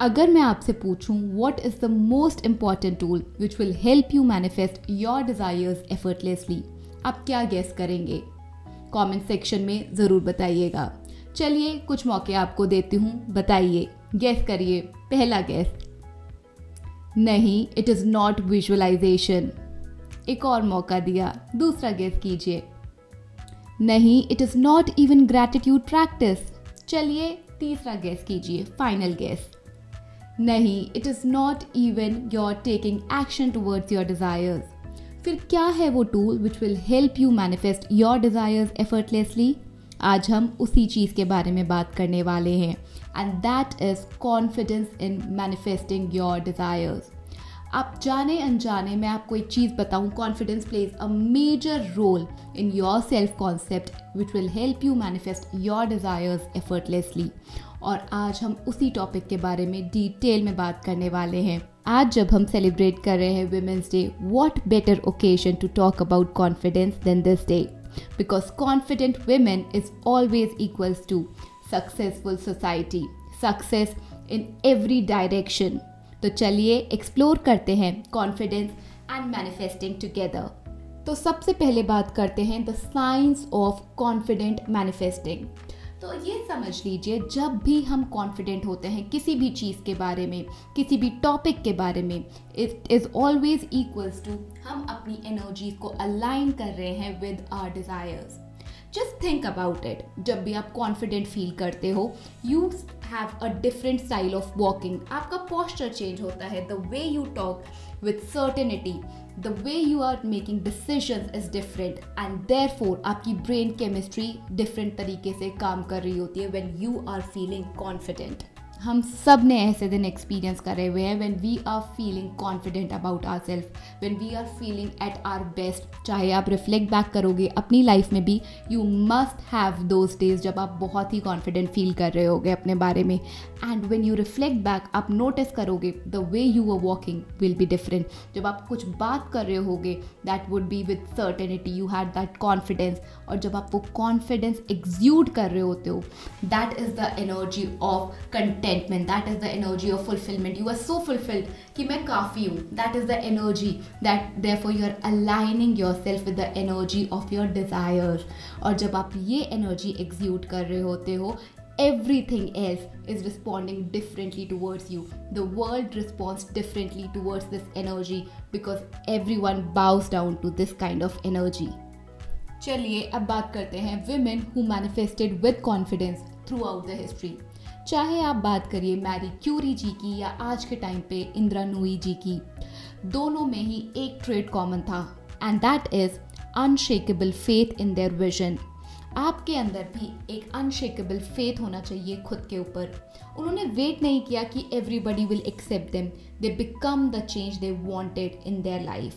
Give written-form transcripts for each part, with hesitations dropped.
अगर मैं आपसे पूछूं what is the most important tool which will help you manifest your desires effortlessly, आप क्या गेस करेंगे? कमेंट सेक्शन में ज़रूर बताइएगा। चलिए कुछ मौके आपको देती हूँ, बताइए, गेस करिए। पहला गेस, नहीं, इट इज़ नॉट विजुअलाइजेशन। एक और मौका दिया, दूसरा गेस कीजिए। नहीं, it is not even gratitude practice. चलिए तीसरा गेस कीजिए, फाइनल गेस। नहीं, it is not even your taking action towards your desires. फिर क्या है वो tool which will help you manifest your desires effortlessly? आज हम उसी चीज़ के बारे में बात करने वाले हैं, and that is confidence in manifesting your desires. आप जाने अनजाने मैं आपको एक चीज़ बताऊं, confidence plays a major role in your self concept which will help you manifest your desires effortlessly. और आज हम उसी टॉपिक के बारे में डिटेल में बात करने वाले हैं। आज जब हम सेलिब्रेट कर रहे हैं women's day, what better occasion to talk about confidence than this day, because confident women is always equals to successful society, success in every direction। तो चलिए एक्सप्लोर करते हैं कॉन्फिडेंस एंड मैनिफेस्टिंग टुगेदर। तो सबसे पहले बात करते हैं the science of confident manifesting. तो ये समझ लीजिए, जब भी हम कॉन्फिडेंट होते हैं किसी भी चीज़ के बारे में, किसी भी टॉपिक के बारे में, it is always equals to हम अपनी एनर्जी को अलाइन कर रहे हैं with our desires. Just think about it, जब भी आप कॉन्फिडेंट फील करते हो, you have a different style of walking. आपका पोस्चर चेंज होता है, the way you talk with certainty, the way you are making decisions is different, and therefore आपकी brain chemistry different तरीके से काम कर रही होती है when you are feeling confident. हम सब ने ऐसे दिन एक्सपीरियंस करे हुए हैं when we are feeling confident about our self, when we are feeling at our best. चाहे आप रिफ्लेक्ट बैक करोगे अपनी लाइफ में भी, you must have those days जब आप बहुत ही कॉन्फिडेंट फील कर रहे होगे अपने बारे में, and when you reflect back आप नोटिस करोगे the way you are walking will be different. जब आप कुछ बात कर रहे होगे that would be with certainty, you had that confidence, और जब आप वो कॉन्फिडेंस एग्ज्यूड कर रहे होते हो, that is the energy of contentment, that is the energy of fulfillment. You are so fulfilled कि मैं काफ़ी हूँ. That is the energy that therefore you are aligning yourself with the energy of your desires. और जब आप ये energy exude कर रहे होते हो, everything else is responding differently towards you. The world responds differently towards this energy because everyone bows down to this kind of energy. चलिए अब बात करते हैं women who manifested with confidence throughout the history. चाहे आप बात करिए Marie Curie जी की या आज के टाइम पे इंदिरा नूई जी की, दोनों में ही एक ट्रेड कॉमन था, and that is unshakeable faith in their vision. आपके अंदर भी एक अनशेकेबल फेथ होना चाहिए खुद के ऊपर। उन्होंने वेट नहीं किया कि everybody will accept them, they become the change they wanted in their life.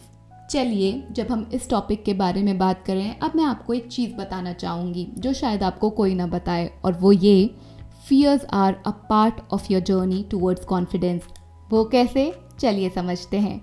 चलिए जब हम इस टॉपिक के बारे में बात कर रहे हैं, अब मैं आपको एक चीज़ बताना चाहूँगी जो शायद आपको कोई ना बताए, और वो ये, fears are a part of your journey towards confidence। वो कैसे? चलिए समझते हैं।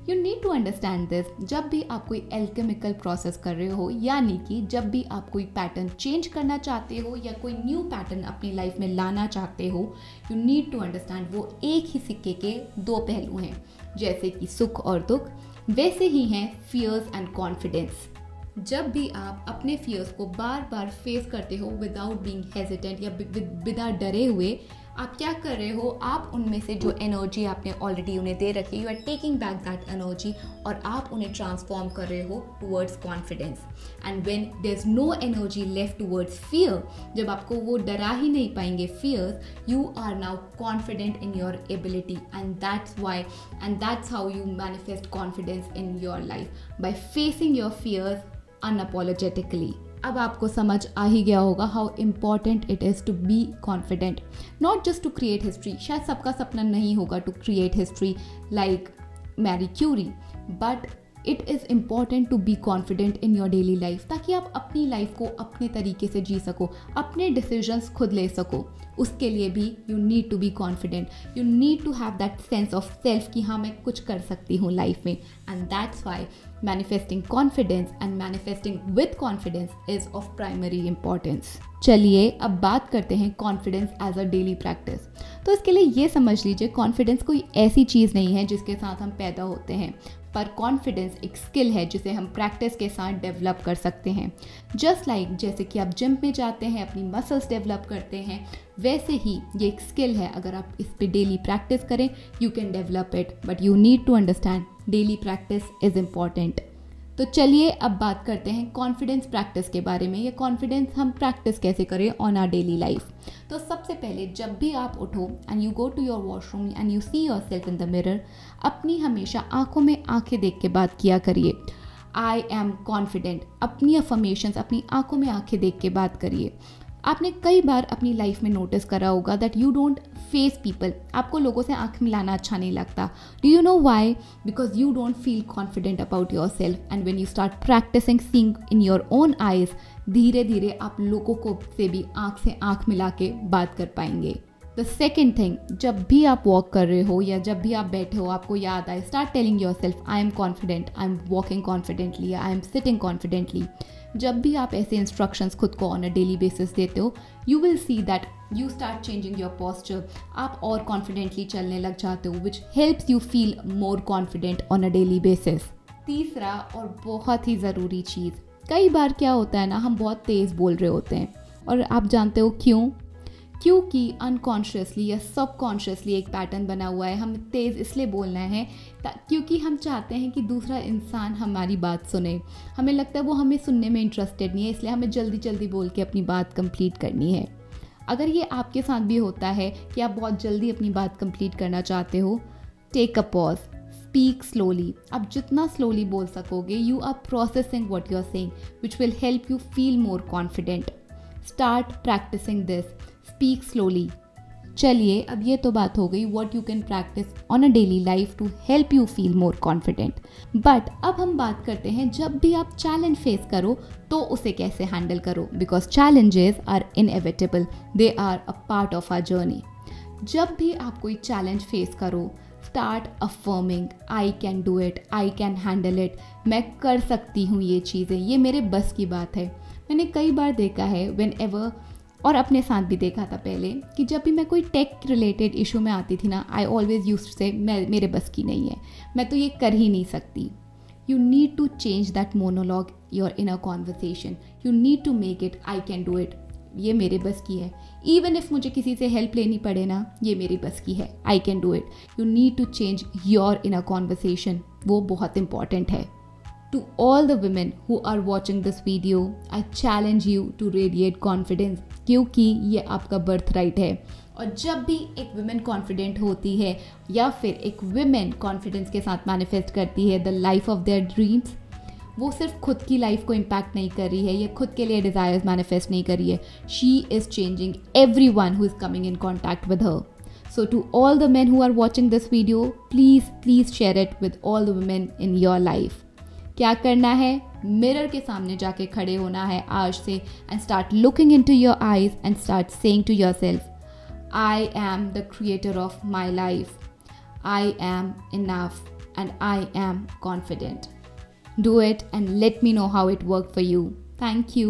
You need to understand this। जब भी आप कोई alchemical process कर रहे हो, यानी कि जब भी आप कोई पैटर्न चेंज करना चाहते हो या कोई न्यू पैटर्न अपनी लाइफ में लाना चाहते हो, you need to understand वो एक ही सिक्के के दो पहलू हैं। जैसे कि सुख और दुख, वैसे ही हैं fears and confidence। जब भी आप अपने फियर्स को बार बार फेस करते हो विदाउट बीइंग हेजिटेंट या बिना डरे हुए, आप क्या कर रहे हो, आप उनमें से जो एनर्जी आपने ऑलरेडी उन्हें दे रखी, you are taking back that energy और आप उन्हें ट्रांसफॉर्म कर रहे हो towards confidence. And when there is no energy left towards fear, जब आपको वो डरा ही नहीं पाएंगे fears, you are now confident in your ability, and that's why and that's how you manifest confidence in your life, by facing your fears unapologetically। अब आपको समझ आ ही गया होगा how important it is to be confident, not just to create history. शायद सबका सपना नहीं होगा to create history like Marie Curie, but it is important to be confident in your daily life, ताकि आप अपनी लाइफ को अपने तरीके से जी सको, अपने डिसीजंस खुद ले सको। उसके लिए भी you need to be confident, you need to have that sense of self कि हाँ मैं कुछ कर सकती हूँ लाइफ में, and that's why manifesting confidence and manifesting with confidence is of primary importance. चलिए अब बात करते हैं confidence as a daily practice. तो इसके लिए ये समझ लीजिए, कॉन्फिडेंस कोई ऐसी चीज़ नहीं है जिसके साथ हम पैदा होते हैं, पर कॉन्फिडेंस एक स्किल है जिसे हम प्रैक्टिस के साथ डेवलप कर सकते हैं। जस्ट लाइक जैसे कि आप जिम में जाते हैं, अपनी मसल्स डेवलप करते हैं, वैसे ही ये एक स्किल है। अगर आप इस पे डेली प्रैक्टिस करें, you can develop it, but you need to understand daily practice is important. तो चलिए अब बात करते हैं कॉन्फिडेंस प्रैक्टिस के बारे में। ये कॉन्फिडेंस हम प्रैक्टिस कैसे करें ऑन आवर डेली लाइफ। तो सबसे पहले जब भी आप उठो and you go to your washroom and you see yourself in the mirror, अपनी हमेशा आंखों में आंखें देख के बात किया करिए। आई एम कॉन्फिडेंट, अपनी अफर्मेशंस अपनी आंखों में आंखें देख के बात करिए। आपने कई बार अपनी लाइफ में नोटिस करा होगा that you don't face people, आपको लोगों से आंख मिलाना अच्छा नहीं लगता। Do you know why? Because you don't feel confident about your self, and when you start practising seeing in your own eyes, धीरे धीरे आप लोगों को से भी आंख से आंख मिला के बात कर पाएंगे। द सेकेंड थिंग, जब भी आप वॉक कर रहे हो या जब भी आप बैठे हो, आपको याद आए, start telling your self I am confident, I am walking confidently, I am sitting confidently. जब भी आप ऐसे इंस्ट्रक्शंस खुद को ऑन अ डेली बेसिस देते हो, you will see that you start changing your posture, आप और कॉन्फिडेंटली चलने लग जाते हो, which helps you feel more confident on a daily basis. तीसरा और बहुत ही ज़रूरी चीज़, कई बार क्या होता है ना, हम बहुत तेज़ बोल रहे होते हैं, और आप जानते हो क्यों? क्योंकि अनकॉन्शियसली या सबकॉन्शियसली एक पैटर्न बना हुआ है, हमें तेज़ इसलिए बोलना है क्योंकि हम चाहते हैं कि दूसरा इंसान हमारी बात सुने। हमें लगता है वो हमें सुनने में इंटरेस्टेड नहीं है, इसलिए हमें जल्दी जल्दी बोल के अपनी बात कंप्लीट करनी है। अगर ये आपके साथ भी होता है कि आप बहुत जल्दी अपनी बात कंप्लीट करना चाहते हो, take a pause, speak slowly. आप जितना स्लोली बोल सकोगे, you are processing what you are saying, which will help you feel more confident. Start practising this, speak slowly. चलिए अब ये तो बात हो गई what you can practice on a daily life to help you feel more confident. But अब हम बात करते हैं जब भी आप चैलेंज फेस करो तो उसे कैसे हैंडल करो, because challenges are inevitable, they are a part of our journey. जब भी आप कोई चैलेंज फेस करो, start affirming I can do it, I can handle it, मैं कर सकती हूँ ये चीज़ें, ये मेरे बस की बात है। मैंने कई बार देखा है व्हेन एवर, और अपने साथ भी देखा था पहले, कि जब भी मैं कोई टेक रिलेटेड इशू में आती थी ना, आई ऑलवेज यूज्ड टू से मेरे बस की नहीं है, मैं तो ये कर ही नहीं सकती। You need to change that monologue your in a conversation, you need to make it I can do it, ये मेरे बस की है। इवन इफ मुझे किसी से हेल्प लेनी पड़े ना, ये मेरी बस की है, I can do it. You need to change your in a conversation, वो बहुत इंपॉर्टेंट है। To all the women who are watching this video, I challenge you to radiate confidence, क्योंकि ये आपका बर्थ राइट है। और जब भी एक वुमेन कॉन्फिडेंट होती है या फिर एक वुमेन कॉन्फिडेंस के साथ मैनिफेस्ट करती है the life of their dreams, वो सिर्फ खुद की लाइफ को इम्पैक्ट नहीं कर रही है, ये खुद के लिए डिज़ायर्स मैनिफेस्ट नहीं कर रही है, she is changing everyone who is coming in contact with her. So to all the men who are watching this video, please share it with all the women in your life. क्या करना है? Mirror के सामने जाके खड़े होना है आज से, and start looking into your eyes and start saying to yourself, I am the creator of my life, I am enough and I am confident. Do it and let me know how it worked for you. Thank you.